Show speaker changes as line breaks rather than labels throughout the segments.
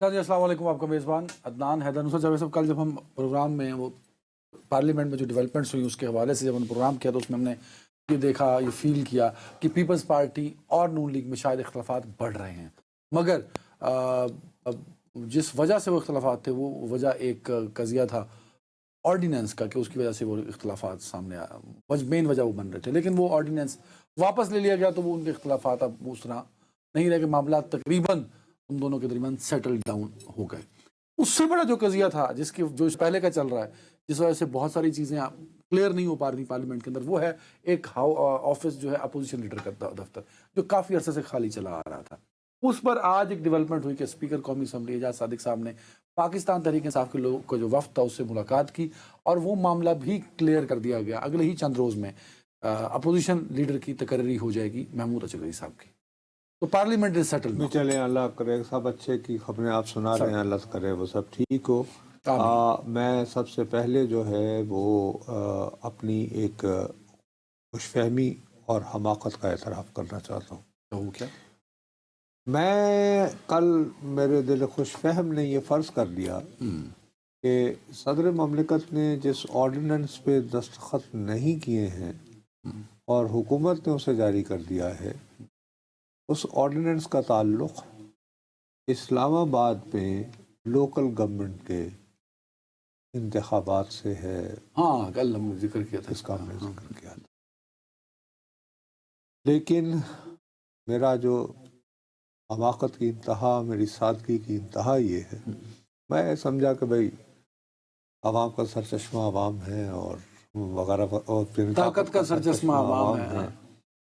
جی السلام علیکم. آپ کا میزبان عدنان حیدر نصرت جاوید صاحب. کل جب ہم پروگرام میں وہ پارلیمنٹ میں جو ڈیولپمنٹس ہوئی اس کے حوالے سے جب ہم نے پروگرام کیا تو اس میں ہم نے یہ دیکھا یہ فیل کیا کہ پیپلز پارٹی اور نون لیگ میں شاید اختلافات بڑھ رہے ہیں، مگر جس وجہ سے وہ اختلافات تھے وہ وجہ ایک قضیہ تھا آرڈیننس کا کہ اس کی وجہ سے وہ اختلافات سامنے مین وجہ وہ بن رہے تھے، لیکن وہ آرڈیننس واپس لے لیا گیا تو وہ ان کے اختلافات اب اس طرح نہیں رہے کہ معاملات تقریباً ان دونوں کے درمیان سیٹل ڈاؤن ہو گئے. اس سے بڑا جو قضیہ تھا جس کی جو اس پہلے کا چل رہا ہے جس وجہ سے بہت ساری چیزیں کلیئر نہیں ہو پا رہی پارلیمنٹ کے اندر، وہ ہے ایک آفس جو ہے اپوزیشن لیڈر کا دفتر جو کافی عرصے سے خالی چلا آ رہا تھا. اس پر آج ایک ڈیولپمنٹ ہوئی کہ اسپیکر قومی اسمبلی اعجاز صادق صاحب نے پاکستان تحریک انصاف کے لوگوں کا جو وفد تھا اس سے ملاقات کی اور وہ معاملہ بھی کلیئر کر دیا گیا. اگلے ہی چند روز میں اپوزیشن لیڈر کی تقرری ہو جائے گی محمود اچغری صاحب کی، تو پارلیمنٹ از سیٹل.
میں چلیں اللہ کرے سب اچھے کی خبریں آپ سنا رہے ہیں، اللہ کرے وہ سب ٹھیک ہو. میں سب سے پہلے جو ہے وہ اپنی ایک خوش فہمی اور حماقت کا اعتراف کرنا چاہتا ہوں.
کیا
میں کل میرے دل خوش فہم نے یہ فرض کر لیا کہ صدر مملکت نے جس آرڈیننس پہ دستخط نہیں کیے ہیں اور حکومت نے اسے جاری کر دیا ہے، اس آرڈیننس کا تعلق اسلام آباد میں لوکل گورنمنٹ کے انتخابات سے ہے.
ہاں کل ہم نے ذکر کیا تھا
اس کا ہم نے ذکر کیا تھا. لیکن میرا جو حماقت کی انتہا، میری سادگی کی انتہا یہ ہے، میں سمجھا کہ بھائی عوام کا سرچشمہ عوام ہے اور وغیرہ اور
طاقت کا سرچشمہ عوام ہے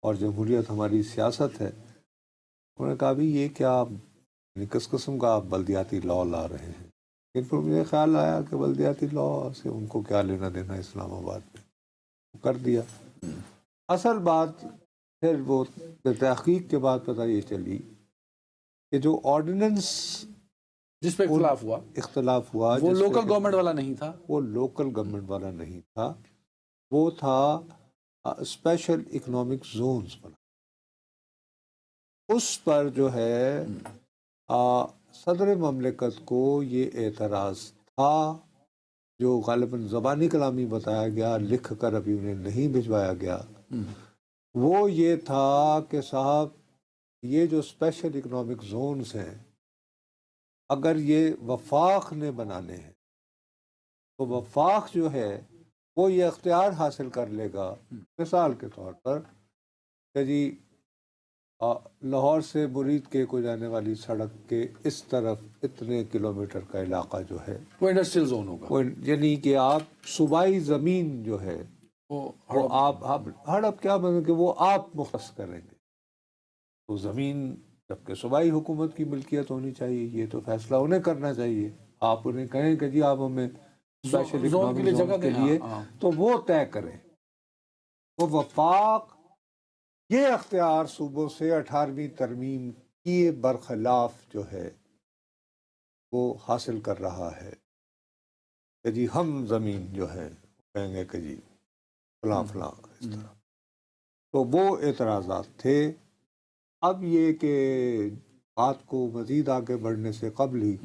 اور جمہوریت ہماری سیاست ہے. انہوں نے کہا بھی یہ کیا کس قسم کا آپ بلدیاتی لاء لا رہے ہیں. لیکن پھر مجھے خیال آیا کہ بلدیاتی لاء سے ان کو کیا لینا دینا اسلام آباد میں، کر دیا. اصل بات پھر وہ تحقیق کے بعد پتہ یہ چلی کہ جو آرڈیننس
جس پہ
اختلاف ہوا
وہ لوکل گورنمنٹ والا نہیں تھا،
وہ لوکل گورنمنٹ والا نہیں تھا، وہ تھا اسپیشل اکنامک زونز والا. اس پر جو ہے صدر مملکت کو یہ اعتراض تھا، جو غالباً زبانی کلامی بتایا گیا، لکھ کر ابھی انہیں نہیں بھجوایا گیا. وہ یہ تھا کہ صاحب یہ جو اسپیشل اکنامک زونز ہیں اگر یہ وفاق نے بنانے ہیں تو وفاق جو ہے وہ یہ اختیار حاصل کر لے گا، مثال کے طور پر کہ جی لاہور سے مرید کے کو جانے والی سڑک کے اس طرف اتنے کلومیٹر کا علاقہ جو ہے
وہ انڈسٹریل زون ہوگا،
یعنی کہ آپ صوبائی زمین جو ہے وہ آپ ہڑپ کیا مطلب کہ وہ آپ مختص کریں گے. تو زمین جبکہ صوبائی حکومت کی ملکیت ہونی چاہیے، یہ تو فیصلہ انہیں کرنا چاہیے. آپ انہیں کہیں کہ جی آپ ہمیں اسپیشل اکنامک زون کے لیے تو وہ طے کریں. وہ وفاق یہ اختیار صوبوں سے 18ویں ترمیم کی برخلاف جو ہے وہ حاصل کر رہا ہے کہ جی ہم زمین جو ہے کہیں گے کہ جی فلاں فلاں اس طرح. تو وہ اعتراضات تھے. اب یہ کہ بات کو مزید آگے بڑھنے سے قبل ہی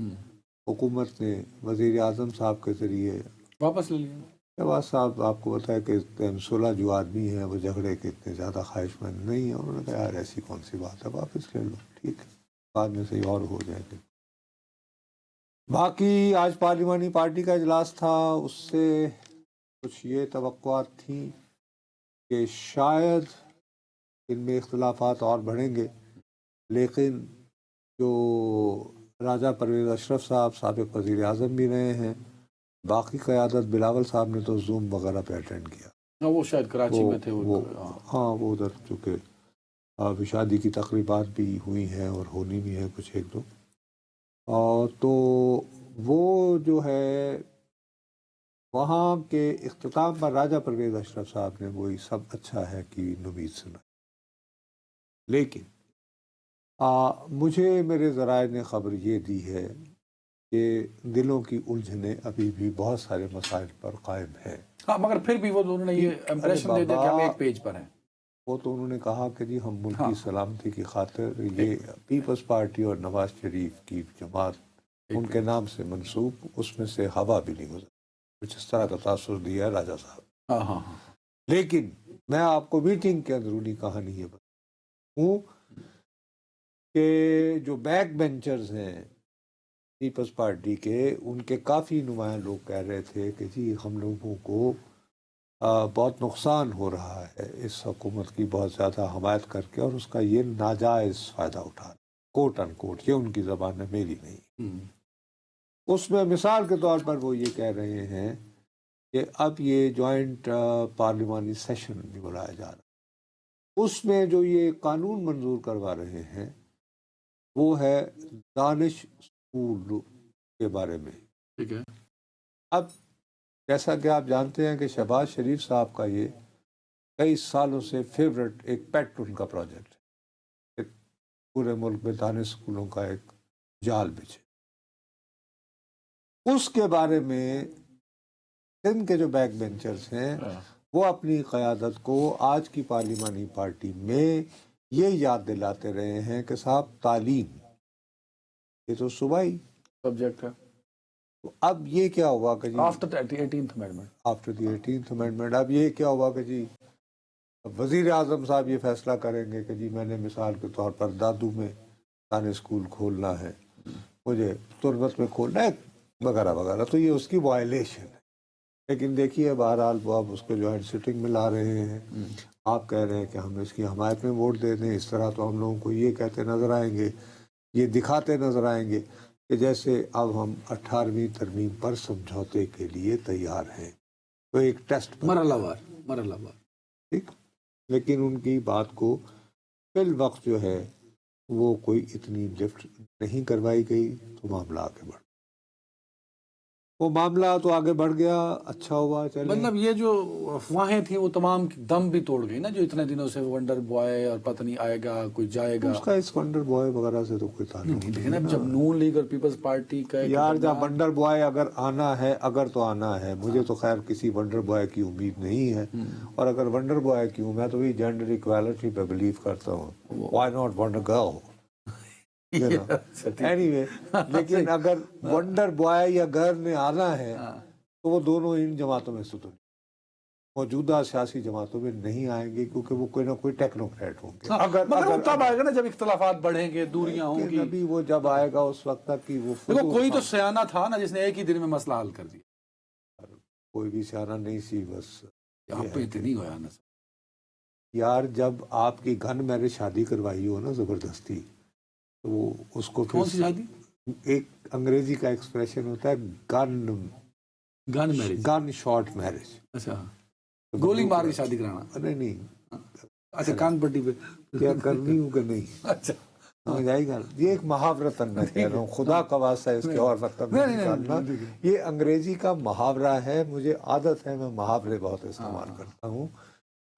حکومت نے وزیر اعظم صاحب کے ذریعے
واپس لے لیا.
شہباز صاحب آپ کو بتایا کہ 16 جو آدمی ہیں وہ جھگڑے کے اتنے زیادہ خواہش مند نہیں ہیں. انہوں نے کہا یار ایسی کون سی بات ہے، واپس لے لو، ٹھیک ہے، بعد میں صحیح اور ہو جائے گا. باقی آج پارلیمانی پارٹی کا اجلاس تھا، اس سے کچھ یہ توقعات تھیں کہ شاید ان میں اختلافات اور بڑھیں گے، لیکن جو راجہ پرویز اشرف صاحب سابق وزیر اعظم بھی رہے ہیں، باقی قیادت بلاول صاحب نے تو زوم وغیرہ پہ اٹینڈ کیا.
وہ شاید کراچی میں تھے.
ہاں وہ ادھر چونکہ شادی کی تقریبات بھی ہوئی ہیں اور ہونی بھی ہیں کچھ ایک دو. تو وہ جو ہے وہاں کے اختتام پر راجہ پرویز اشرف صاحب نے وہی سب اچھا ہے کہ نوید سنا. لیکن مجھے میرے ذرائع نے خبر یہ دی ہے کہ دلوں کی الجھنیں ابھی بھی بہت سارے مسائل پر قائم ہیں.
ہاں مگر پھر بھی وہ انہوں نے یہ امپریشن دے دیا کہ ہم ایک پیج پر ہیں.
وہ تو انہوں نے کہا کہ جی ہم ملک کی سلامتی کی خاطر یہ پیپلز پارٹی اور نواز شریف کی جماعت ان کے نام سے منسوب، اس میں سے ہوا بھی نہیں گزر، کچھ اس طرح کا تاثر دیا ہے راجہ صاحب۔
ہاں ہاں ہاں،
لیکن میں آپ کو میٹنگ کے اندرونی کہانی یہ بتاؤں کہ جو بیک بینچرز ہیں پیپلز پارٹی کے، ان کے کافی نمایاں لوگ کہہ رہے تھے کہ جی ہم لوگوں کو بہت نقصان ہو رہا ہے اس حکومت کی بہت زیادہ حمایت کر کے، اور اس کا یہ ناجائز فائدہ اٹھا رہا، کوٹ ان کوٹ، یہ ان کی زبان ہے، میری نہیں۔ اس میں مثال کے طور پر وہ یہ کہہ رہے ہیں کہ اب یہ جوائنٹ پارلیمانی سیشن بھی بلایا جا رہا ہے، اس میں جو یہ قانون منظور کروا رہے ہیں وہ ہے دانش اسکول کے بارے میں۔
ٹھیک ہے،
اب جیسا کہ آپ جانتے ہیں کہ شہباز شریف صاحب کا یہ کئی سالوں سے فیورٹ، ایک پیٹ ان کا پروجیکٹ ہے کہ پورے ملک میں دانش اسکولوں کا ایک جال بچھے۔ اس کے بارے میں سندھ کے جو بیک بینچرز ہیں وہ اپنی قیادت کو آج کی پارلیمانی پارٹی میں یہ یاد دلاتے رہے ہیں کہ صاحب تعلیم یہ تو صوبائی
سبجیکٹ ہے،
تو اب یہ کیا ہوا کہ جی
after 18th amendment,
after the 18th amendment اب یہ کیا ہوا کہ جی وزیر اعظم صاحب یہ فیصلہ کریں گے کہ جی میں نے مثال کے طور پر دادو میں دانش اسکول کھولنا ہے، مجھے تربت میں کھولنا ہے وغیرہ وغیرہ، تو یہ اس کی وائلیشن ہے۔ لیکن دیکھیے بہرحال وہ اب اس کو جوائنٹ سٹنگ میں لا رہے ہیں، آپ کہہ رہے ہیں کہ ہم اس کی حمایت میں ووٹ دے دیں، اس طرح تو ہم لوگوں کو یہ کہتے نظر آئیں گے، یہ دکھاتے نظر آئیں گے کہ جیسے اب ہم 18ویں ترمیم پر سمجھوتے کے لیے تیار ہیں، تو ایک ٹیسٹ
مرحلہ وار،
ٹھیک، لیکن ان کی بات کو فی الوقت جو ہے وہ کوئی اتنی لفٹ نہیں کروائی گئی، تو معاملہ آگے بڑھ، وہ معاملہ تو آگے بڑھ گیا، اچھا ہوا چلے۔
مطلب یہ جو افواہیں تھیں وہ تمام دم بھی توڑ گئی نا، جو اتنے دنوں سے ونڈر بوائے اور پتہ نہیں آئے گا کوئی جائے گا،
اس کا اس ونڈر بوائے وغیرہ سے تو کوئی تعلق
نہیں، لیکن اب جب نون لیگ اور پیپلز پارٹی کا
یار جب ونڈر بوائے اگر آنا ہے، اگر تو آنا ہے، مجھے تو خیر کسی ونڈر بوائے کی امید نہیں ہے، اور اگر ونڈر بوائے کی ہوں میں تو بھی جینڈر ایکویلٹی پہ بلیو کرتا ہوں، why not wonder girl, anyway, لیکن اگر ونڈر بوائے یا گرل نے آنا ہے تو وہ دونوں ان جماعتوں میں سے تو موجودہ سیاسی جماعتوں میں نہیں آئیں گے، کیونکہ وہ کوئی نہ کوئی ٹیکنوکریٹ ہوں گے۔
مگر وہ تب آئے گا نا جب اختلافات بڑھیں گے، دوریاں ہوں گی،
ابھی وہ جب آئے گا اس وقت تک کہ وہ
دیکھو کوئی تو سیانہ تھا نا جس نے ایک ہی دن میں مسئلہ حل کر دیا،
کوئی بھی سیانہ نہیں سی، بس
آپ پہ اتنی گویا نا
یار جب آپ کی گن میرج شادی کروائی ہو نا زبردستی، تو وہ اس کو
کون سی شادی؟
ایک انگریزی کا ایکسپریشن ہوتا ہے
گن میرج،
گن شارٹ میرج،
اچھا گولی مار کے شادی کرانا،
نہیں
اچھا کان پٹی پہ
کیا کرنی ہوں کہ نہیں،
اچھا
سمجھ آئی گا، یہ ایک محاورتاً میں کہہ رہا ہوں، خدا کا واسطہ اس کے اور مطلب نہیں نکالنا، یہ انگریزی کا محاورہ ہے، مجھے عادت ہے میں محاورے بہت استعمال کرتا ہوں،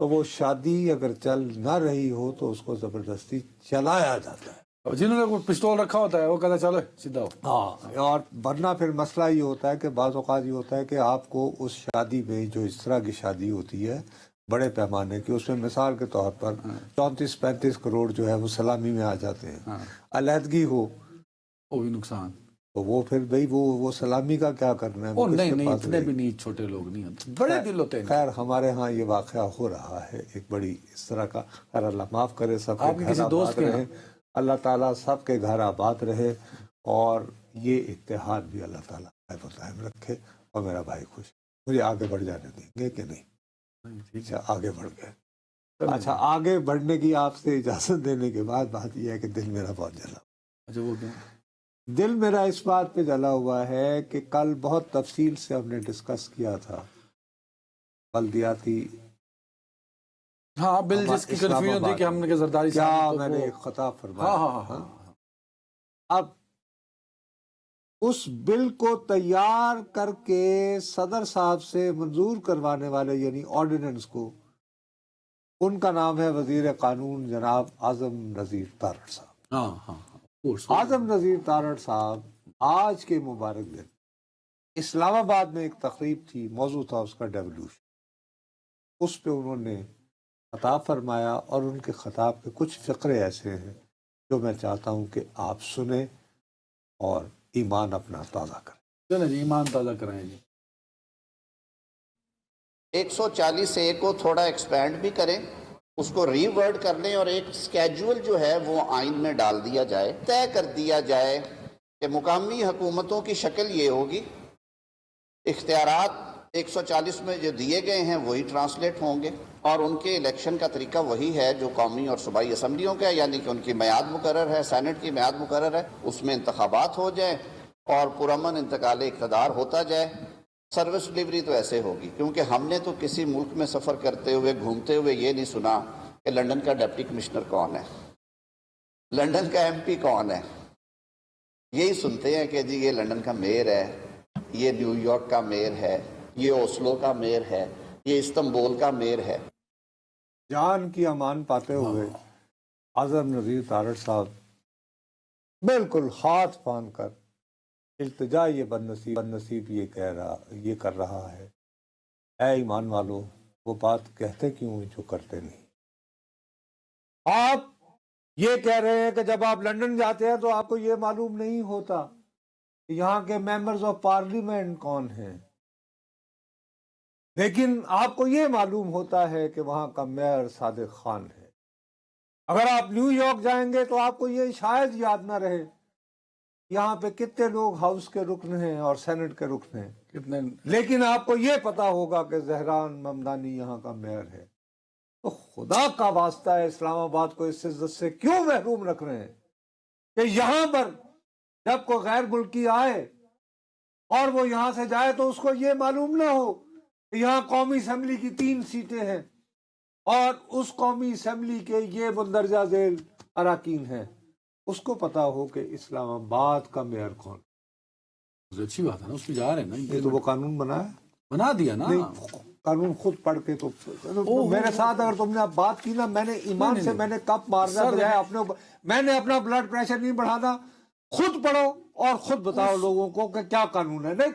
تو وہ شادی اگر چل نہ رہی ہو تو اس کو زبردستی چلایا جاتا ہے،
جنہوں نے پسٹول رکھا ہوتا ہے وہ کہتا ہے چلو سیدھا ہو،
ہاں، اور ورنہ پھر مسئلہ یہ ہوتا ہے کہ بعض اوقات یہ ہوتا ہے کہ آپ کو اس شادی میں جو اس طرح کی شادی ہوتی ہے بڑے پیمانے کی، اس میں مثال کے طور پر 34-35 کروڑ جو ہے وہ سلامی میں آ جاتے ہیں، علیحدگی ہو
وہ بھی نقصان،
تو وہ پھر بھائی وہ سلامی کا کیا کرنا ہے، وہ کس
نہیں
کے
نہیں
پاس
اتنے
رہے
بھی
گی؟
نہیں، چھوٹے لوگ نہیں ہوتے، بڑے دل ہوتے ہیں۔
خیر ہمارے ہاں یہ واقعہ ہو رہا ہے ایک بڑی اس طرح کا، خیر اللہ معاف کرے، سب
آپ
کے
کے
گھر
کسی دوست
آباد
کے
رہے، اللہ تعالیٰ سب کے گھر آباد رہے، اور یہ اتحاد بھی اللہ تعالیٰ قائم و دائم رکھے، اور میرا بھائی خوش، مجھے آگے بڑھ جانے دیں گے کہ نہیں؟ اچھا آگے بڑھ گئے، اچھا آگے بڑھنے کی آپ سے اجازت دینے کے بعد بات یہ ہے کہ دل میرا بہت جلا،
اچھا وہ کیوں؟
دل میرا اس بات پہ جلا ہوا ہے کہ کل بہت تفصیل سے ہم نے ڈسکس کیا تھا بلدیاتی،
ہاں بل جس کی
اسلام
کنفیوژن تھی
آباد
کہ ہم نے کہ زرداری
کیا
صاحب
میں نے ایک خطا فرمایا،
ہاں
اب اس بل کو تیار کر کے صدر صاحب سے منظور کروانے والے یعنی آرڈیننس کو، ان کا نام ہے وزیر قانون جناب اعظم نذیر تارڑ صاحب۔
ہاں
اعظم نذیر تارڑ صاحب آج کے مبارک دن اسلام آباد میں ایک تقریب تھی، موضوع تھا اس کا ڈیولوشن، اس پہ انہوں نے خطاب فرمایا، اور ان کے خطاب کے کچھ فقرے ایسے ہیں جو میں چاہتا ہوں کہ آپ سنیں اور ایمان اپنا تازہ کریں.
چلیں جی ایمان تازہ کرائیں جی.
140A کو تھوڑا ایکسپینڈ بھی کریں, اس کو ری ورڈ کر لیں, اور ایک سکیجول جو ہے وہ آئین میں ڈال دیا جائے, طے کر دیا جائے کہ مقامی حکومتوں کی شکل یہ ہوگی, اختیارات 140 میں جو دیے گئے ہیں وہی ٹرانسلیٹ ہوں گے, اور ان کے الیکشن کا طریقہ وہی ہے جو قومی اور صوبائی اسمبلیوں کا ہے, یعنی کہ ان کی میعاد مقرر ہے, سینٹ کی میعاد مقرر ہے, اس میں انتخابات ہو جائیں اور پرامن انتقال اقتدار ہوتا جائے. سروس ڈلیوری تو ایسے ہوگی, کیونکہ ہم نے تو کسی ملک میں سفر کرتے ہوئے گھومتے ہوئے یہ نہیں سنا کہ لنڈن کا ڈپٹی کمشنر کون ہے, لنڈن کا ایم پی کون ہے. یہی سنتے ہیں کہ جی یہ لنڈن کا میئر ہے, یہ نیو یارک کا میئر ہے, یہ اوسلو کا میئر ہے, یہ استنبول کا میئر ہے.
جان کی امان پاتے ہوئے اعظم نذیر تارڑ صاحب بالکل ہاتھ باندھ کر التجا یہ بد نصیب یہ کر رہا ہے, اے ایمان والو وہ بات کہتے کیوں ہیں جو کرتے نہیں. آپ یہ کہہ رہے ہیں کہ جب آپ لنڈن جاتے ہیں تو آپ کو یہ معلوم نہیں ہوتا کہ یہاں کے ممبرز آف پارلیمنٹ کون ہیں, لیکن آپ کو یہ معلوم ہوتا ہے کہ وہاں کا میئر صادق خان ہے. اگر آپ نیو یارک جائیں گے تو آپ کو یہ شاید یاد نہ رہے یہاں پہ کتنے لوگ ہاؤس کے رکن ہیں اور سینٹ کے رکن ہیں
کتنے,
لیکن آپ کو یہ پتا ہوگا کہ زہران ممدانی یہاں کا میئر ہے. تو خدا کا واسطہ ہے اسلام آباد کو اس عزت سے کیوں محروم رکھ رہے ہیں کہ یہاں پر جب کوئی غیر ملکی آئے اور وہ یہاں سے جائے تو اس کو یہ معلوم نہ ہو کہ یہاں قومی اسمبلی کی 3 سیٹیں ہیں اور اس قومی اسمبلی کے یہ مندرجہ ذیل اراکین ہیں. اس کو پتا ہو کہ اسلام آباد کا میئر کون.
اچھی بات ہے نا, اس پہ جا رہے ہیں نا,
یہ تو وہ قانون
بنا دیا نا.
قانون خود پڑھ کے تو میرے ساتھ اگر تم نے اب بات کی نا, میں نے ایمان سے میں نے کپ مارنا بجائے اپنے اوپر, میں نے اپنا بلڈ پریشر نہیں بڑھانا. خود پڑھو اور خود بتاؤ لوگوں کو کہ کیا قانون ہے. نہیں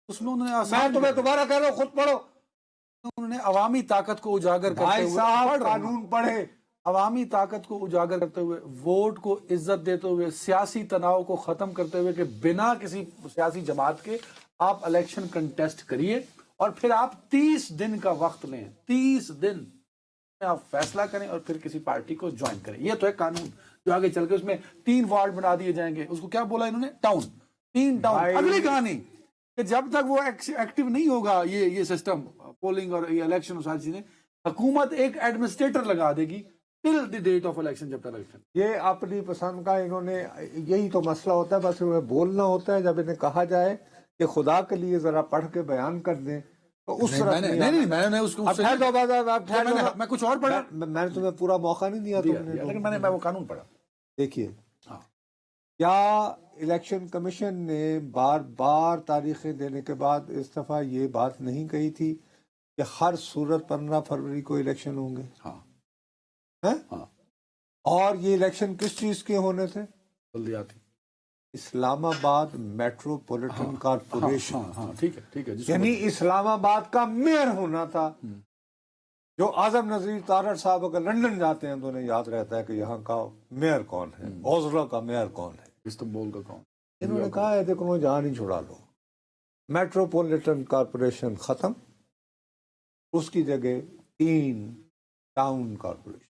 اس میں انہوں نے
میں تمہیں دوبارہ کہہ رہا ہوں, خود پڑھو.
انہوں نے عوامی طاقت کو اجاگر کرتے
بھائی
ہوئے
صاحب قانون پڑھے,
عوامی طاقت کو اجاگر کرتے ہوئے, ووٹ کو عزت دیتے ہوئے, سیاسی تناؤ کو ختم کرتے ہوئے کہ بنا کسی سیاسی جماعت کے آپ الیکشن کنٹیسٹ کریے اور پھر آپ 30 دن کا وقت لیں, 30 دن میں آپ فیصلہ کریں اور پھر کسی پارٹی کو جوائن کریں. یہ تو ہے قانون جو آگے چل کے اس میں 3 وارڈ بنا دیے جائیں گے. اس کو کیا بولا انہوں نے, ٹاؤن, 3 ٹاؤن. اگلی کہانی کہ جب تک وہ ایکٹیو نہیں ہوگا یہ سسٹم پولنگ اور یہ الیکشن اور ساری چیزیں, حکومت ایک ایڈمنسٹریٹر لگا دے گی ٹل دی ڈیٹ آف الیکشن, جب تک الیکشن.
یہ اپنی پسند کا انہوں نے, یہی تو مسئلہ ہوتا ہے, بس انہیں بولنا ہوتا ہے. جب انہیں کہا جائے کہ خدا کے لیے ذرا پڑھ کے بیان کر دیں تو اس طرح
میں کچھ اور پڑھا,
میں نے تمہیں پورا موقع نہیں دیا,
لیکن میں وہ قانون پڑھا.
دیکھیے کیا الیکشن کمیشن نے بار بار تاریخیں دینے کے بعد اس دفعہ یہ بات نہیں کہی تھی کہ ہر صورت 15 فروری کو الیکشن ہوں گے.
ہاں.
اور یہ الیکشن کس چیز کے ہونے تھے؟
بلدیاتی.
اسلام آباد میٹروپولیٹن کارپوریشن.
ہاں ٹھیک ہے,
یعنی اسلام آباد کا میئر ہونا تھا. جو اعظم نذیر تارڑ صاحب اگر لنڈن جاتے ہیں تو انہیں یاد رہتا ہے کہ یہاں کا میئر کون ہے, اوزلو کا میئر کون ہے,
استنبول کا کون.
انہوں نے کہا ہے دیکھو جان ہی چھڑا لو, میٹروپولیٹن کارپوریشن ختم, اس کی جگہ 3 ٹاؤن کارپوریشن.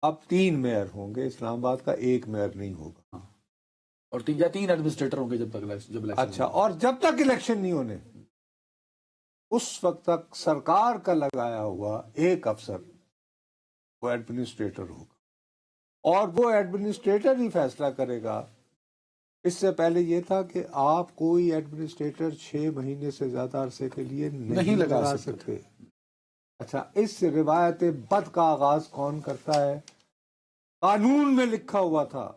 اب 3 میئر ہوں گے, اسلام آباد کا 1 میئر نہیں ہوگا.
اور 3 ایڈمنسٹریٹر ہوں گے جب تک
اچھا, اور جب تک الیکشن نہیں ہونے اس وقت تک سرکار کا لگایا ہوا ایک افسر وہ ایڈمنسٹریٹر ہوگا, اور وہ ایڈمنسٹریٹر ہی فیصلہ کرے گا. اس سے پہلے یہ تھا کہ آپ کوئی ایڈمنسٹریٹر 6 مہینے سے زیادہ عرصے کے لیے نہیں لگا سکتے. اچھا, اس روایت بد کا آغاز کون کرتا ہے؟ قانون میں لکھا ہوا تھا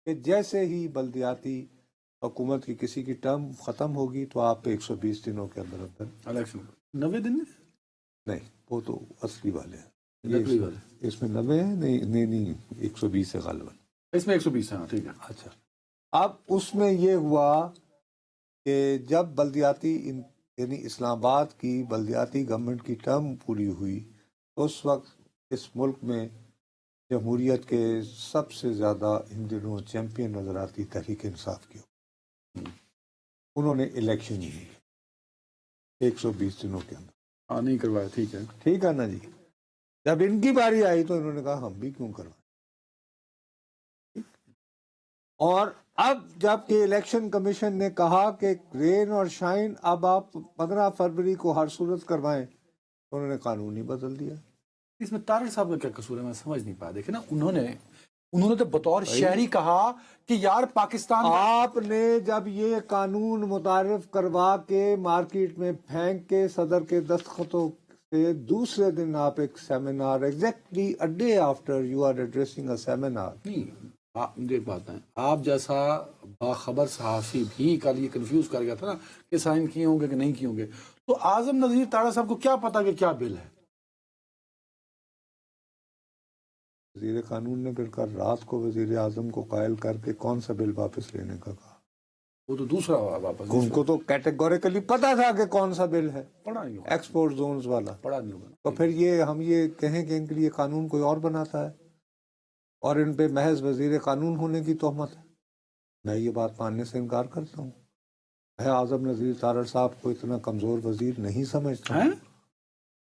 کہ جیسے ہی بلدیاتی حکومت کی کسی کی ٹرم ختم ہوگی تو آپ 120 دنوں کے اندر
الیکشن. 90 دن
نہیں, وہ تو اصلی والے ہیں, اس میں 90 ہے نہیں 120 ہے غالباً,
اس میں 120 ہے. ٹھیک ہے.
اچھا, اب اس میں یہ ہوا کہ جب بلدیاتی یعنی اسلام آباد کی بلدیاتی گورنمنٹ کی ٹرم پوری ہوئی تو اس وقت اس ملک میں جمہوریت کے سب سے زیادہ ان دنوں چیمپئن نظر آتی تحریک انصاف کی. انہوں نے الیکشن ہی نہیں 120 دنوں کے اندر.
ہاں نہیں کروایا. ٹھیک ہے.
ٹھیک ہے نا جی. جب ان کی باری آئی تو انہوں نے کہا ہم بھی کیوں کروائیں. اور اب جب کہ الیکشن کمیشن نے کہا کہ رین اور شائن اب آپ 15 فروری کو ہر صورت کروائیں تو انہوں نے قانون ہی بدل دیا.
اس میں طارق صاحب کا کیا قصور ہے میں سمجھ نہیں پایا. دیکھیں نا انہوں نے تو بطور شہری کہا کہ یار پاکستان
آپ نے جب یہ قانون متعارف کروا کے مارکیٹ میں پھینک کے صدر کے دستخطوں سے دوسرے دن آپ ایک seminar exactly a day after you are addressing a seminar.
نہیں. مجھے ایک بات ہے, آپ جیسا باخبر صحافی بھی کل یہ کنفیوز کر گیا تھا نا کہ سائن کیے ہوں گے کہ نہیں کیے ہوں گے, تو اعظم نذیر طارق صاحب کو کیا پتا کہ کیا بل ہے.
وزیر قانون نے پھر کل رات کو وزیر اعظم کو قائل کر کے کون سا بل واپس لینے کا کہا.
وہ تو دوسرا واپس.
ان کو تو کیٹیگوریکلی پتا تھا کہ کون سا بل ہے,
پڑھا نہیں ہوگا.
ایکسپورٹ زونز والا.
پڑھا نہیں ہوگا.
تو پھر یہ ہم یہ کہیں کہ ان کے لیے قانون کوئی اور بناتا ہے اور ان پہ محض وزیر قانون ہونے کی تہمت ہے. میں یہ بات ماننے سے انکار کرتا ہوں. میں اعظم نذیر طارق صاحب کو اتنا کمزور وزیر نہیں سمجھتا.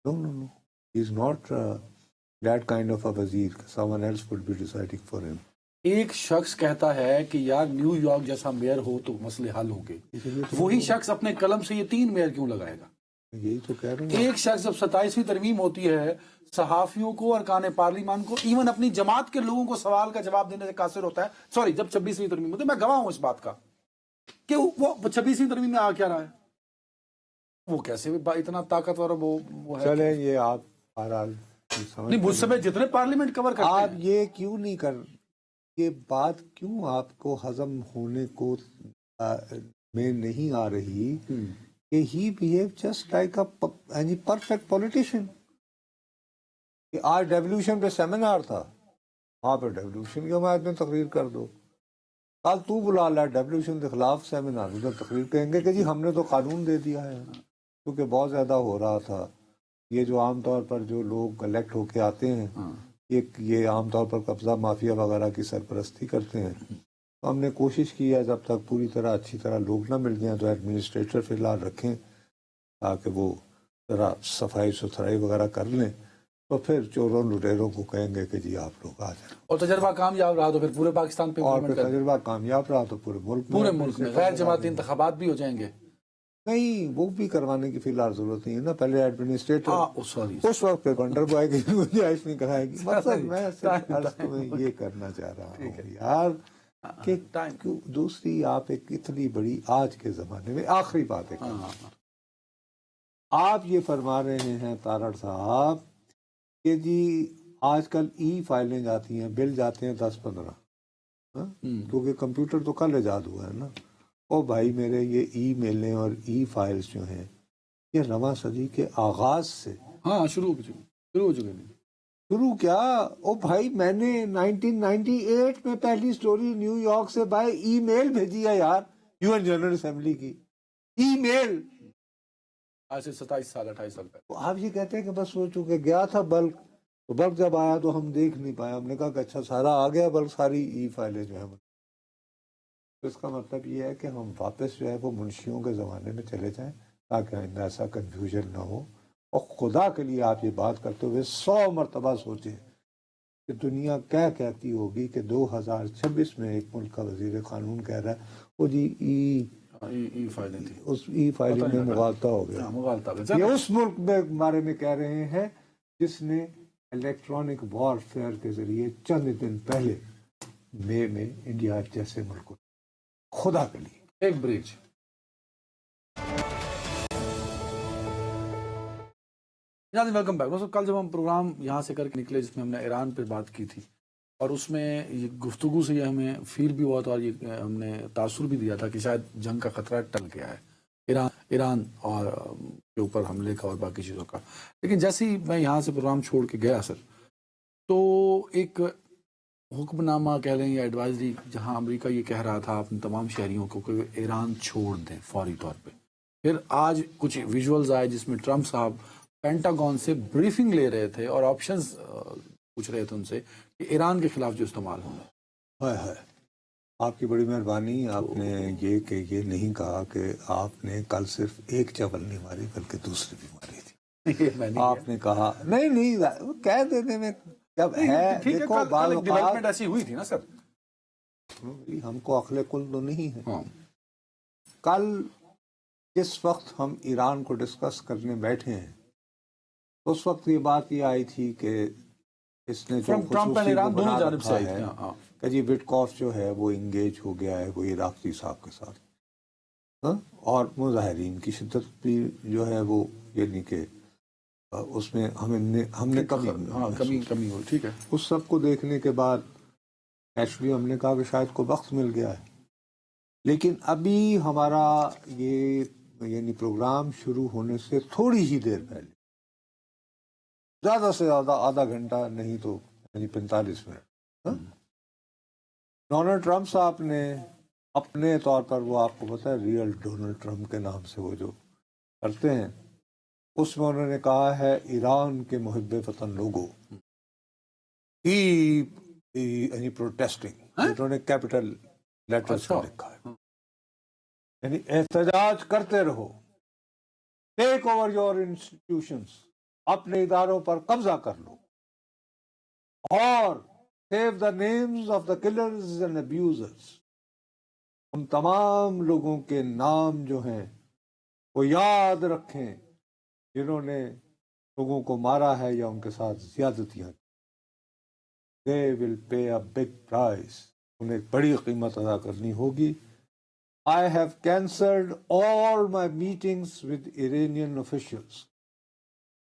No no no, he is not that kind of a وزیر. someone else would be deciding for him.
ایک شخص کہتا ہے کہ یار نیو یارک جیسا میئر ہو تو مسئلے حل ہوں گے, وہی شخص اپنے قلم سے یہ 3 میئر کیوں لگائے گا؟
یہی تو کہہ رہا ہوں.
ایک شخص جب 27ویں ترمیم ہوتی ہے صحافیوں کو, ارکان پارلیمان کو, ایون اپنی جماعت کے لوگوں کو سوال کا جواب دینے سے قاصر ہوتا ہے. سوری, جب 26ویں ترمیم ہوتی ہے, میں گواہ ہوں اس بات کا کہ وہ 26ویں ترمیم میں آ کیا رہا ہے, وہ کیسے اتنا طاقتور وہ ہے.
چلیں یہ آپ بہرحال
نہیں, مجھ سے جتنے پارلیمنٹ کور کرتے ہیں
آپ یہ کیوں نہیں کر, یہ بات کیوں آپ کو ہضم ہونے کو میں نہیں آ رہی کہ he behave just like a perfect politician. کہ آج ڈیولیوشن پہ سیمینار تھا, وہاں پہ ڈیولیوشن کی حمایت میں تقریر کر دو. کل تو بلا لا ڈیولیوشن کے خلاف سیمینار, ادھر تقریر کہیں گے کہ جی ہم نے تو قانون دے دیا ہے. کیونکہ بہت زیادہ ہو رہا تھا. یہ جو عام طور پر جو لوگ الیکٹ ہو کے آتے ہیں یہ عام طور پر قبضہ مافیا وغیرہ کی سرپرستی کرتے ہیں. تو ہم نے کوشش کی ہے جب تک پوری طرح اچھی طرح لوگ نہ مل جائیں تو ایڈمنسٹریٹر فی الحال رکھیں تاکہ وہ ذرا صفائی ستھرائی وغیرہ کر لیں. تو پھر چوروں لٹیروں کو کہیں گے کہ جی آپ لوگ آ جائیں.
اور تجربہ کامیاب رہا تو پھر پورے پاکستان پہ,
اور پھر تجربہ کامیاب رہا تو پورے ملک میں
غیر جماعتی انتخابات بھی ہو جائیں گے.
نہیں, وہ بھی کروانے کی فی الحال ضرورت نہیں ہے نا. پہلے ایڈمنسٹریٹر اس وقت پہ کنڈر بوائے کی گنجائش نہیں کرائے گی. مطلب میں یہ کرنا چاہ رہا ہوں یار کہ دوسری آپ ایک اتنی بڑی آج کے زمانے میں آخری بات ہے, آپ یہ فرما رہے ہیں طارق صاحب کہ جی آج کل ای فائلیں جاتی ہیں, بل جاتے ہیں 10-15, کیونکہ کمپیوٹر تو کل ایجاد ہوا ہے نا. او بھائی میرے, یہ ای میلیں اور ای فائلز جو ہیں یہ رواں صدی کے آغاز سے
شروع ہو چکے ہیں.
شروع کیا او بھائی, میں نے 1998 میں پہلی سٹوری نیو یارک سے بائی ای میل بھیجی ہے یار, UN جنرل اسمبلی کی ای میل.
آج سے 27 سال 28 سال پہلے.
آپ یہ کہتے ہیں کہ بس وہ چونکہ گیا تھا بلک, تو بلک جب آیا تو ہم دیکھ نہیں پایا. ہم نے کہا کہ اچھا سارا آ گیا بلک, ساری ای فائلیں جو ہیں. تو اس کا مطلب یہ ہے کہ ہم واپس جو ہے وہ منشیوں کے زمانے میں چلے جائیں تاکہ آئندہ ایسا کنفیوژن نہ ہو. اور خدا کے لیے آپ یہ بات کرتے ہوئے 100 مرتبہ سوچیں کہ دنیا کیا کہتی ہوگی کہ 2026 میں ایک ملک کا وزیر قانون کہہ رہا ہے وہ جی ای
فائلیں تھی,
اس ای فائلنگ میں مغالطہ ہو گیا. یہ اس ملک میں بارے میں کہہ رہے ہیں جس نے الیکٹرانک وارفیئر کے ذریعے چند دن پہلے مئی میں انڈیا جیسے ملک کو. خدا کے لیے
ایک بریج. Welcome back. کل جب ہم پروگرام یہاں سے کر کے نکلے جس میں ہم نے ایران پہ بات کی تھی اور اس میں یہ گفتگو سے یہ ہمیں فیل بھی ہوا تھا اور یہ ہم نے تاثر بھی دیا تھا کہ شاید جنگ کا خطرہ ٹل گیا ہے ایران اور کے اوپر حملے کا اور باقی چیزوں کا. لیکن جیسے ہی میں یہاں سے پروگرام چھوڑ کے گیا سر, تو ایک حکم نامہ کہہ لیں یا ایڈوائزری جہاں امریکہ یہ کہہ رہا تھا اپنے تمام شہریوں کو کہ ایران چھوڑ دیں فوری طور پہ. پھر آج کچھ ویژولز آئے جس میں ٹرمپ صاحب پینٹاگون سے بریفنگ لے رہے تھے اور آپشنز پوچھ رہے تھے ان سے ایران کے خلاف جو استعمال ہونا.
ہائے ہائے، آپ کی بڑی مہربانی. آپ نے یہ نہیں کہا کہ آپ نے کل صرف ایک چاول نہیں ماری بلکہ دوسری بھی ماری تھی. آپ نے کہا نہیں کہہ دینے میں جب ہے. دیکھو بعض
ڈیولپمنٹ ایسی ہوئی تھی نا سر.
ہم کو عقل کل تو نہیں ہے.
ہاں
کل جس وقت ہم ایران کو ڈسکس کرنے بیٹھے ہیں اس وقت یہ بات یہ آئی تھی کہ اس نے جو
ٹرمپ اینڈ
خصوصی
ایران
کو
دونوں
بنا
جانب سے
رکھا
آئی
ہے
تھی. ہاں
کہ جی وٹکوف جو ہے وہ انگیج ہو گیا ہے وہ عراقی صاحب کے ساتھ. اور مظاہرین کی شدت بھی جو ہے وہ یعنی کہ اس میں ہم نے
کمی ہوئی. ٹھیک ہے.
اس سب کو دیکھنے کے بعد ایکچولی ہم نے کہا کہ شاید کو وقت مل گیا ہے. لیکن ابھی ہمارا یہ یعنی پروگرام شروع ہونے سے تھوڑی ہی دیر پہلے زیادہ سے زیادہ آدھا گھنٹہ نہیں تو یعنی 45 منٹ ڈونلڈ ٹرمپ صاحب نے اپنے طور پر وہ آپ کو پتا ہے ریئل ڈونلڈ ٹرمپ کے نام سے وہ جو کرتے ہیں اس میں انہوں نے کہا ہے ایران کے محب وطن لوگوں یعنی پروٹیسٹنگ انہوں نے کیپٹل لیٹرز میں لکھا ہے یعنی احتجاج کرتے رہو ٹیک اوور یور انسٹیٹیوشنز اپنے اداروں پر قبضہ کر لو اور save the names of the colours and abusers. ہم تمام لوگوں کے نام جو ہیں وہ یاد رکھیں جنہوں نے لوگوں کو مارا ہے یا ان کے ساتھ زیادتیاں. They will pay a big price. انہیں ایک بڑی قیمت ادا کرنی ہوگی. I have cancelled all my meetings with Iranian officials.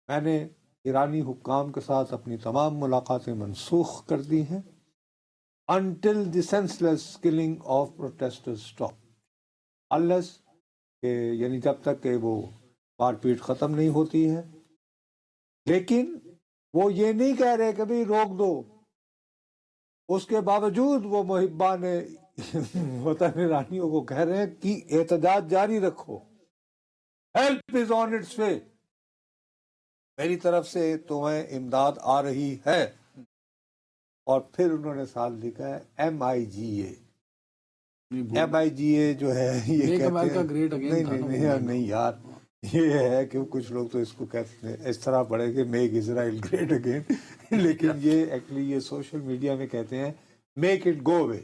میں نے ایرانی حکام کے ساتھ اپنی تمام ملاقاتیں منسوخ کر دی ہیں until the senseless killing of protesters stop. unless کہ یعنی جب تک کہ وہ مار پیٹ ختم نہیں ہوتی ہے. لیکن وہ یہ نہیں کہہ رہے کہ بھی روک دو. اس کے باوجود وہ محبان وطن ایرانیوں کو کہہ رہے ہیں کہ احتجاج جاری رکھو. Help is on its way. میری طرف سے تمہیں امداد آ رہی ہے. اور پھر انہوں نے ساتھ لکھا ہے MIGA. MIGA جو ہے یہ کہتے ہیں نہیں یار یہ ہے کہ کچھ لوگ تو اس کو کہتے ہیں اس طرح پڑھے کہ میک اسرائیل گریٹ اگین لیکن یہ ایکچولی یہ سوشل میڈیا میں کہتے ہیں میک اٹ گو اوے.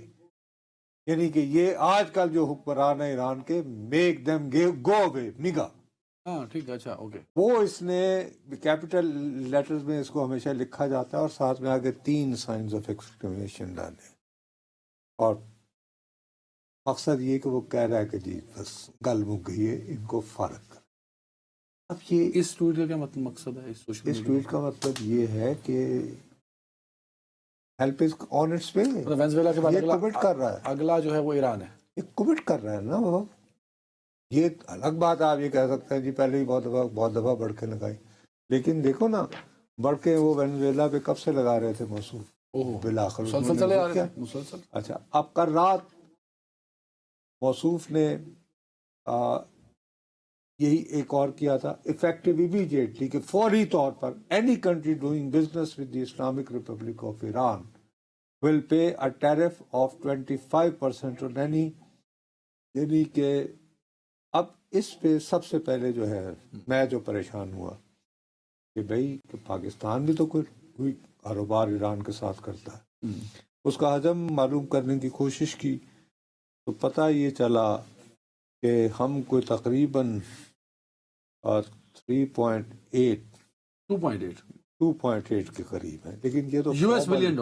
یعنی کہ یہ آج کل جو حکمران ہے ایران کے میک دیم گو اوے نگا.
ہاں ٹھیک ہے. اچھا اوکے.
وہ اس نے کیپٹل لیٹرز میں اس کو ہمیشہ لکھا جاتا ہے اور ساتھ میں آگے 3 سائنز آف ایکسکلیمیشن ڈالے. اور مقصد یہ کہ وہ کہہ رہا ہے کہ جی بس گل مک گئی ہے ان کو فارغ کر. اب یہ
اس ٹویٹ کا کیا مقصد ہے؟
اس ٹویٹ کا مطلب یہ ہے کہ help is on its way.
Venezuela کے بعد
یہ کمٹ کر رہا ہے.
اگلا جو ہے وہ ایران ہے.
یہ کمٹ کر رہا ہے نا بابا. یہ الگ بات ہے آپ یہ کہہ سکتے ہیں جی پہلے ہی بہت دفعہ بڑھ کے لگائی. لیکن دیکھو نا بڑھ کے وہ وینزویلا پہ کب سے لگا رہے تھے موصوف بالآخر
مسلسل.
اچھا اب کل رات موصوف نے یہی ایک اور کیا تھا افیکٹو امیڈیٹلی کہ فوری طور پر any country doing business with the Islamic Republic of Iran will pay a tariff of 25% on any. یعنی کہ اب اس پہ سب سے پہلے جو ہے میں جو پریشان ہوا کہ بھائی کہ پاکستان بھی تو کوئی کاروبار ایران کے ساتھ کرتا ہے. اس کا حجم معلوم کرنے کی کوشش کی تو پتہ یہ چلا کہ ہم کوئی تقریباً 2.8 کے قریب ہیں. لیکن یہ تو
US ملین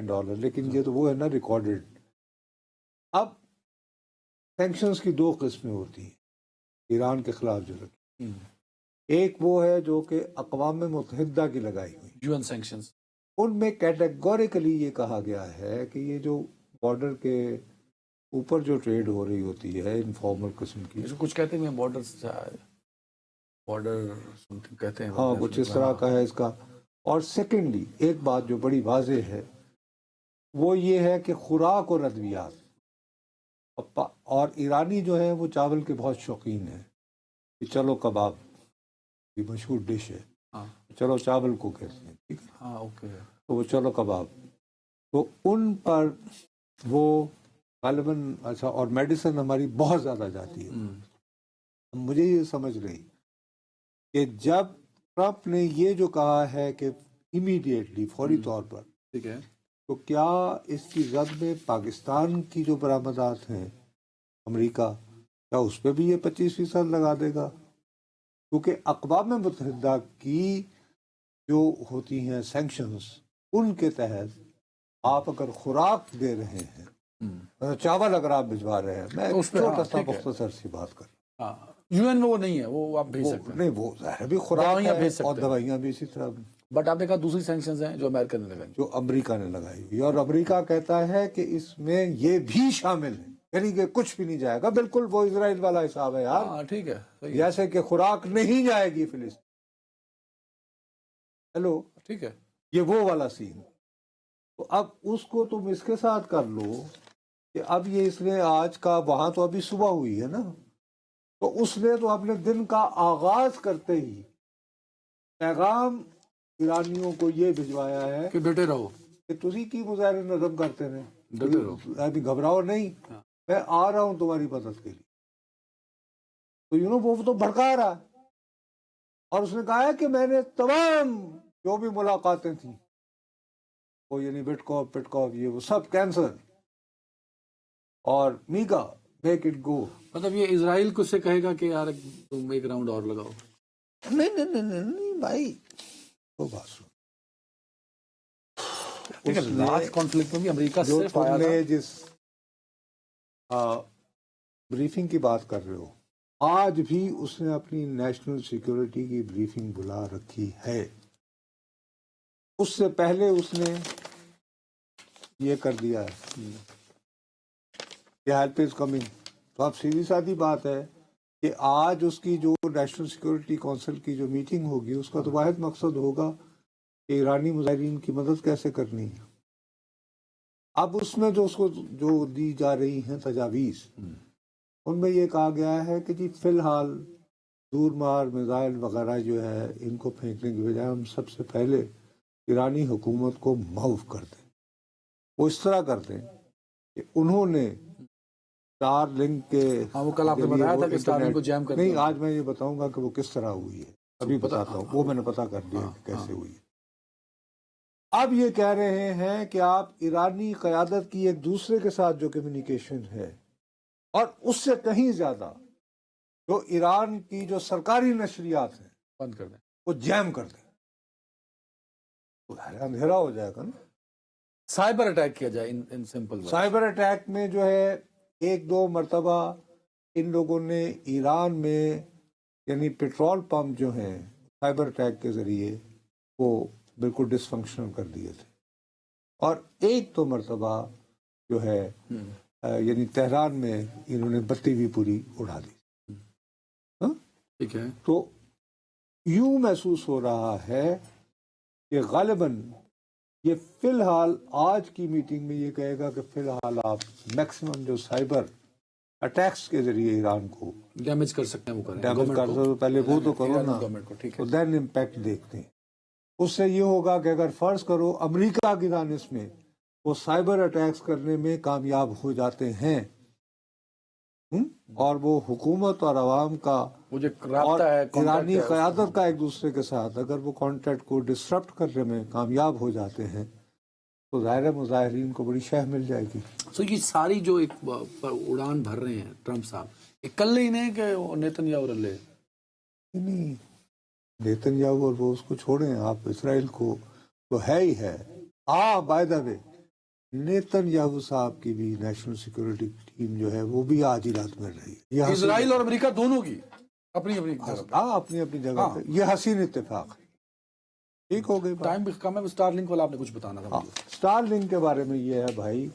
ڈالر.
لیکن یہ تو وہ ہے نا ریکارڈڈ. اب سینکشنز کی 2 قسمیں ہوتی ہیں ایران کے خلاف جو لگی. ایک وہ ہے جو کہ اقوام متحدہ کی لگائی ہوئی
UN سینکشنز.
ان میں کیٹیگوریکلی یہ کہا گیا ہے کہ یہ جو بارڈر کے اوپر جو ٹریڈ ہو رہی ہوتی ہے انفارمل قسم کی
کچھ کہتے ہیں بارڈر کہتے ہیں
ہاں کچھ اس طرح کا ہے اس کا. اور سیکنڈلی ایک بات جو بڑی واضح ہے وہ یہ ہے کہ خوراک اور ادویات اور ایرانی جو ہیں وہ چاول کے بہت شوقین ہیں کہ چلو کباب یہ مشہور ڈش ہے چلو چاول کو کہتے ہیں. ٹھیک ہے.
ہاں اوکے.
تو وہ چلو کباب، تو ان پر وہ غالباً اچھا، اور میڈیسن ہماری بہت زیادہ جاتی ہے. مجھے یہ سمجھ رہی کہ جب ٹرمپ نے یہ جو کہا ہے کہ امیڈیٹلی فوری طور پر،
ٹھیک ہے،
تو کیا اس کی زد میں پاکستان کی جو برآمدات ہیں امریکہ، کیا اس پہ بھی یہ 25% لگا دے گا؟ کیونکہ اقوام متحدہ کی جو ہوتی ہیں سینکشنز، ان کے تحت آپ اگر خوراک دے رہے ہیں، چاول اگر آپ بھجوا رہے ہیں، میں
اس پہ
چھوٹا سا
ٹھیک ہے.
مختصر سی بات کر رہا
ہاں UN میں وہ نہیں ہے، وہ آپ بھیج
ہوں.
سکتے ہیں،
نہیں، وہ ظاہر بھی خوراک
دوائیاں
ہے
بھیج سکتے
اور
ہیں.
دوائیاں بھی اسی طرح
بٹ آپ نے کہا دوسری سینکشنز ہیں جو امریکہ نے لگائی.
جو امریکہ نے لگائی ہوئی، اور امریکہ کہتا ہے کہ اس میں یہ بھی شامل ہے، یعنی کہ کچھ بھی نہیں جائے گا. بالکل وہ اسرائیل والا حساب ہے یار،
ہاں ٹھیک ہے، صحیح ہے،
جیسے کہ خوراک نہیں جائے گی فلسطین. ہیلو،
ٹھیک ہے.
یہ وہ والا سین. تو اب اس کو تم اس کے ساتھ کر لو کہ اب یہ اس نے آج کا، وہاں تو ابھی صبح ہوئی ہے نا، تو اس نے تو اپنے دن کا آغاز کرتے ہی پیغام ایرانیوں کو یہ بھجوایا ہے
کہ ڈٹے رہو،
کہ تسی کی مظاہرے نظم کرتے رہے،
ڈٹے رہو.
ابھی گھبراؤ نہیں، میں آ رہا ہوں تمہاری مدد کے لیے. تو وہ تو بھڑکا رہا، اور اس نے کہا ہے کہ میں نے تمام جو بھی ملاقاتیں تھیں وہ، یعنی پٹکوف یہ وہ سب کینسل، اور میگا میک اٹ گو.
مطلب یہ اسرائیل کو سے کہے گا کہ یار تم ایک راؤنڈ اور لگاؤ.
نہیں بھائی، وہ بات سن.
ٹھیک ہے، لاسٹ کانفلکٹ میں بھی امریکہ
جو
صرف
تم
آیا
نے
تھا.
جس بریفنگ کی بات کر رہے ہو، آج بھی اس نے اپنی نیشنل سیکورٹی کی بریفنگ بلا رکھی ہے. اس سے پہلے اس نے یہ کر دیا ہے کہ ہیلپ از کمنگ. تو اب سیدھی سادی بات ہے کہ آج اس کی جو نیشنل سیکورٹی کونسل کی جو میٹنگ ہوگی، اس کا تو واحد مقصد ہوگا کہ ایرانی مظاہرین کی مدد کیسے کرنی ہے. اب اس میں جو اس کو جو دی جا رہی ہیں تجاویز، ان میں یہ کہا گیا ہے کہ جی فی الحال دور مار میزائل وغیرہ جو ہے ان کو پھینکنے کی بجائے ہم سب سے پہلے ایرانی حکومت کو معاف کر دیں. وہ اس طرح کر دیں کہ انہوں نے اسٹار لنک کے،
ہاں وہ کل آپ نے بتایا تھا کہ اسٹار لنک کو جیم کر
نہیں،
دیا.
آج میں یہ بتاؤں گا کہ وہ کس طرح ہوئی ہے، ابھی بتاتا ہوں. وہ میں نے پتا کر دیا کہ کیسے ہوئی ہے. اب یہ کہہ رہے ہیں کہ آپ ایرانی قیادت کی ایک دوسرے کے ساتھ جو کمیونیکیشن ہے، اور اس سے کہیں زیادہ جو ایران کی جو سرکاری نشریات ہیں،
بند کر دیں.
وہ جیم کر دیں. تو اندھیرا ہو جائے گا نا.
سائبر اٹیک کیا جائے ان سمپل ورڈ.
سائبر اٹیک میں جو ہے 1-2 مرتبہ ان لوگوں نے ایران میں، یعنی پیٹرول پمپ جو ہیں، سائبر اٹیک کے ذریعے وہ بالکل ڈس فنکشنل کر دیے تھے. اور 1-2 مرتبہ جو ہے یعنی تہران میں انہوں نے بتی بھی پوری اڑا دی.
ٹھیک ہے.
تو یوں محسوس ہو رہا ہے کہ غالباً یہ فی الحال آج کی میٹنگ میں یہ کہے گا کہ فی الحال آپ میکسیمم جو سائبر اٹیکس کے ذریعے ایران کو
ڈیمیج کر سکتے ہیں وہ کریں.
ڈیمیج کر دو، پہلے وہ تو کرو نا،
گورنمنٹ کو. ٹھیک ہے.
تو دین امپیکٹ دیکھتے ہیں. اس سے یہ ہوگا کہ اگر فرض کرو امریکہ کی دانش میں وہ سائبر اٹیکس کرنے میں کامیاب ہو جاتے ہیں، اور وہ حکومت اور عوام کا
وہ جو
اور
رابطہ ہے،
ایرانی قیادت کا ایک دوسرے کے ساتھ اگر وہ کانٹیکٹ کو ڈسٹرپٹ کرنے میں کامیاب ہو جاتے ہیں، تو ظاہر مظاہرین کو بڑی شہ مل جائے گی.
سو یہ ساری جو ایک اڑان بھر رہے ہیں ٹرمپ صاحب، اکلے ہی نہیں کہ نیتن یاہو رلے.
نہیں، نیتن یاہو اور وہ اس کو چھوڑیں، آپ اسرائیل کو تو ہے ہی ہے. By the way, Nitin Yahoo صاحب کی بھی نیشنل سیکورٹی ٹیم جو ہے وہ بھی آج ہی رات میں رہی ہے.
اسرائیل اور امریکہ دونوں کی اپنی اپنی جگہ پہ.
اپنی اپنی جگہ پہ یہ حسین اتفاق ہے. ٹھیک ہو گئی.
ٹائم بھی کم ہے. اسٹار لنک والا آپ نے کچھ بتانا تھا.
اسٹار لنک کے بارے میں یہ ہے بھائی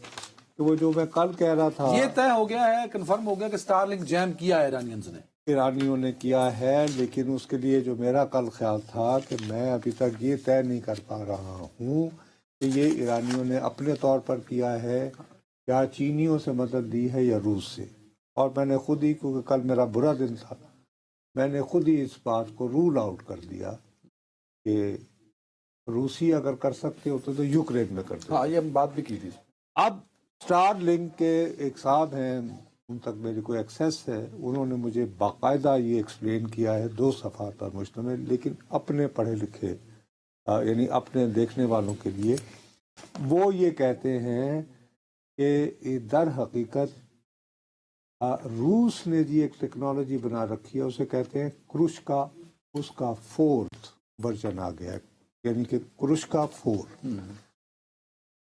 کہ وہ جو میں کل کہہ رہا تھا،
یہ طے ہو گیا ہے، کنفرم ہو گیا کہ اسٹار لنک جیم کیا ہے ایرانینز نے.
ایرانیوں نے کیا ہے، لیکن اس کے لیے جو میرا کل خیال تھا کہ میں ابھی تک یہ طے نہیں کر پا رہا ہوں کہ یہ ایرانیوں نے اپنے طور پر کیا ہے یا چینیوں سے مدد دی ہے یا روس سے. اور میں نے خود ہی، کیونکہ کل میرا برا دن تھا، میں نے خود ہی اس بات کو رول آؤٹ کر دیا کہ روسی اگر کر سکتے ہوتے تو یوکرین میں کرتے.
ہاں یہ ہم بات بھی کی تھی.
اب اسٹار لنک کے ایک صاحب ہیں, ان تک میری کوئی ایکسیس ہے, انہوں نے مجھے باقاعدہ یہ ایکسپلین کیا ہے 2 صفحات پر مشتمل, لیکن اپنے پڑھے لکھے یعنی اپنے دیکھنے والوں کے لیے. وہ یہ کہتے ہیں کہ در حقیقت روس نے جی ایک ٹیکنالوجی بنا رکھی ہے, اسے کہتے ہیں کرشکا, اس کا 4th ورژن آ گیا ہے, یعنی کہ کرشکا 4.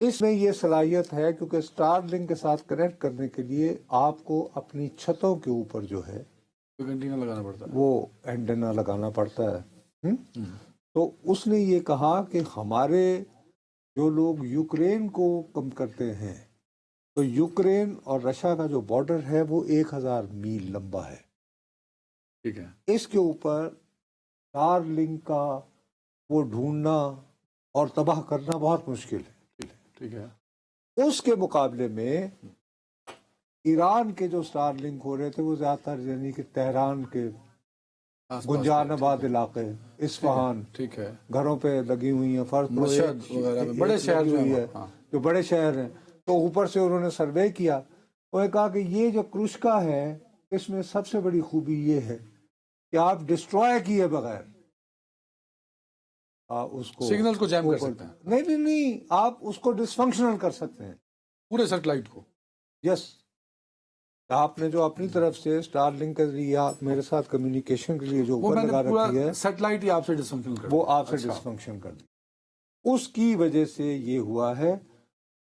اس میں یہ صلاحیت ہے کیونکہ اسٹار لنک کے ساتھ کنیکٹ کرنے کے لیے آپ کو اپنی چھتوں کے اوپر جو ہے
اینٹینا لگانا پڑتا ہے,
وہ اینٹینا لگانا پڑتا ہے. تو اس نے یہ کہا کہ ہمارے جو لوگ یوکرین کو کم کرتے ہیں, تو یوکرین اور رشیا کا جو بارڈر ہے وہ 1000 میل لمبا ہے.
ٹھیک ہے,
اس کے اوپر اسٹار لنک کا وہ ڈھونڈنا اور تباہ کرنا بہت مشکل ہے.
ٹھیک ہے.
اس کے مقابلے میں ایران کے جو اسٹار لنک ہو رہے تھے وہ زیادہ تر یعنی کہ تہران کے گنجان آباد علاقے, اصفہان,
ٹھیک ہے,
گھروں پہ لگی ہوئی ہیں, فرض
مشہد وغیرہ میں بڑے شہر جو ہیں,
جو بڑے شہر ہیں. تو اوپر سے انہوں نے سروے کیا, انہوں نے کہا کہ یہ جو کرشکا ہے اس میں سب سے بڑی خوبی یہ ہے کہ آپ ڈسٹروائے کیے بغیر اس کو
سگنلز کو جیم کر سکتے ہیں.
نہیں, آپ اس کو ڈس فنکشنل کر سکتے ہیں,
پورے سیٹلائٹ کو.
یس, آپ نے جو اپنی طرف سے اسٹار لنک کے ذریعے میرے ساتھ کمیونیکیشن کے لیے جو اوپر لگا رکھی ہے,
سیٹلائٹ ہی آپ سے ڈس فنکشن کر,
وہ آپ سے ڈس فنکشن کر دی. اس کی وجہ سے یہ ہوا ہے.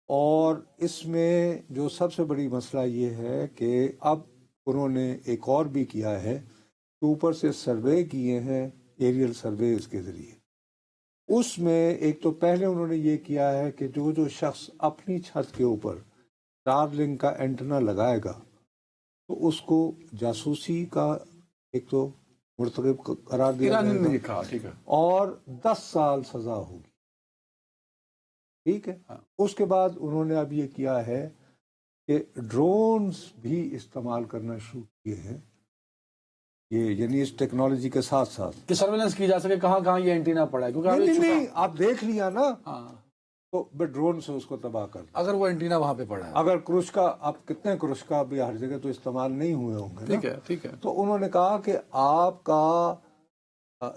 اور اس میں جو سب سے بڑی مسئلہ یہ ہے کہ اب انہوں نے ایک اور بھی کیا ہے کہ اوپر سے سروے کیے ہیں, ایریل سروے کے ذریعے. اس میں ایک تو پہلے انہوں نے یہ کیا ہے کہ جو شخص اپنی چھت کے اوپر اسٹار لنک کا اینٹنا لگائے گا تو اس کو جاسوسی کا ایک تو مرتکب قرار دیا جائے گا,
ٹھیک ہے,
اور 10 سال سزا ہوگی. ٹھیک ہے. اس کے بعد انہوں نے اب یہ کیا ہے کہ ڈرونز بھی استعمال کرنا شروع کیے ہیں, یہ یعنی اس ٹیکنالوجی کے ساتھ ساتھ
کہ سرویلنس کی جا سکے کہاں کہاں یہ اینٹینا پڑا ہے, کیونکہ
نہیں آپ دیکھ لیا نا, تو ڈرون سے اس کو تباہ کر دیں.
اگر وہ اینٹینا وہاں پہ پڑا ہے,
اگر کرشکا, اب کتنے کرشکا بھی ہر جگہ تو استعمال نہیں ہوئے ہوں گے.
ٹھیک ہے, ٹھیک ہے.
تو انہوں نے کہا کہ آپ کا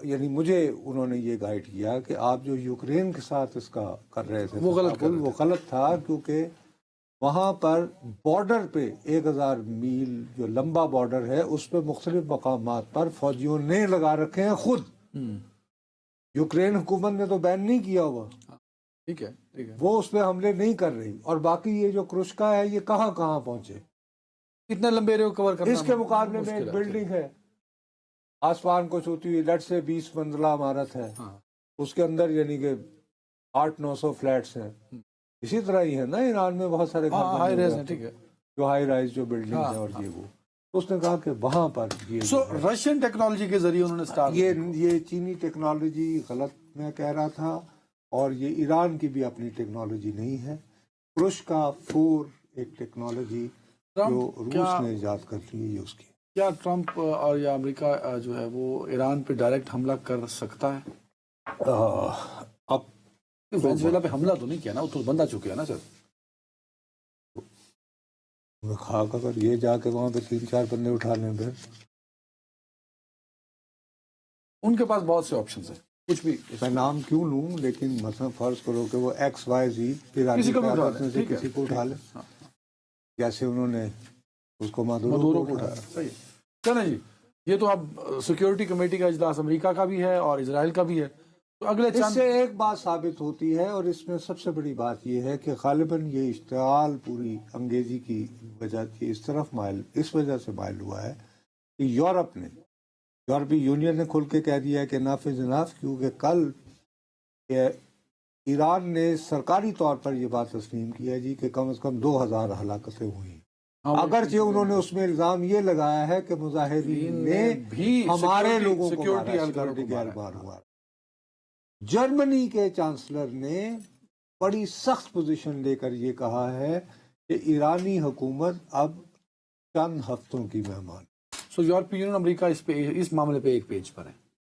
یعنی مجھے انہوں نے یہ گائیڈ کیا کہ آپ جو یوکرین کے ساتھ اس کا کر رہے تھے
وہ
غلط تھا, کیونکہ وہاں پر بارڈر پہ 1000 میل جو لمبا بارڈر ہے اس پہ مختلف مقامات پر فوجیوں نے لگا رکھے ہیں خود. یوکرین حکومت نے تو بین نہیں کیا ہوا,
ٹھیک ہے, ٹھیک ہے,
وہ اس پہ حملے نہیں کر رہی. اور باقی یہ جو کرشکا ہے یہ کہاں کہاں پہنچے,
اتنے لمبے ایریا کو کور کرنا.
اس کے مقابلے میں ایک بلڈنگ ہے آسمان کو چھوتی ہوئی, لٹ سے 20 منزلہ عمارت ہے, اس کے اندر یعنی کہ 800-900 فلیٹس ہیں. اسی طرح ہی ہے نا ایران میں بہت سارے
ہائی رائز ہیں, ٹھیک ہے,
جو ہائی رائز جو بلڈنگ ہے, اور یہ وہ. اس نے کہا کہ وہاں پر
رشین ٹیکنالوجی کے ذریعے انہوں نے
یہ چینی ٹیکنالوجی غلط میں کہہ رہا تھا, اور یہ ایران کی بھی اپنی ٹیکنالوجی نہیں ہے. کرشکا 4 ایک ٹیکنالوجی جو روس نے ایجاد کر لی ہے یوز کی.
کیا ٹرمپ اور یا امریکہ جو ہے وہ ایران پہ ڈائریکٹ حملہ کر سکتا ہے؟
اب
وینزویلا پہ حملہ تو نہیں کیا نا, وہ تو بندہ چکے ہیں نا سر.
خاک اگر یہ جا کے وہاں پہ 3-4 بندے اٹھا لیں پھر,
ان کے پاس بہت سے آپشنز ہیں, کچھ بھی
میں نام کیوں لوں, لیکن مثلا فرض کرو کہ وہ XYZ
کسی کو
اٹھا لے, جیسے انہوں نے اس کو
مادورو کو اٹھایا. صحیح چلیں جی, یہ تو اب سیکیورٹی کمیٹی کا اجلاس امریکہ کا بھی ہے اور اسرائیل کا بھی ہے, تو اگلے
اس سے ایک بات ثابت ہوتی ہے, اور اس میں سب سے بڑی بات یہ ہے کہ غالباً یہ اشتعال پوری انگیزی کی وجہ سے اس وجہ سے مائل ہوا ہے کہ یورپی یونین نے کھل کے کہہ دیا ہے کہ نافذ اناف, کیونکہ کل ایران نے سرکاری طور پر یہ بات تسلیم کی ہے جی کہ کم از کم 2000 ہلاکتیں ہوئی, اگرچہ انہوں نے اس میں الزام یہ لگایا ہے کہ مظاہرین نے ہمارے لوگوں کو سیکورٹی غیربار ہوا. جرمنی کے چانسلر نے بڑی سخت پوزیشن لے کر یہ کہا ہے کہ ایرانی حکومت اب چند ہفتوں کی مہمان.
یورپی یونین امریکہ اس معاملے پہ ایک پیج پر ہے.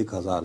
1000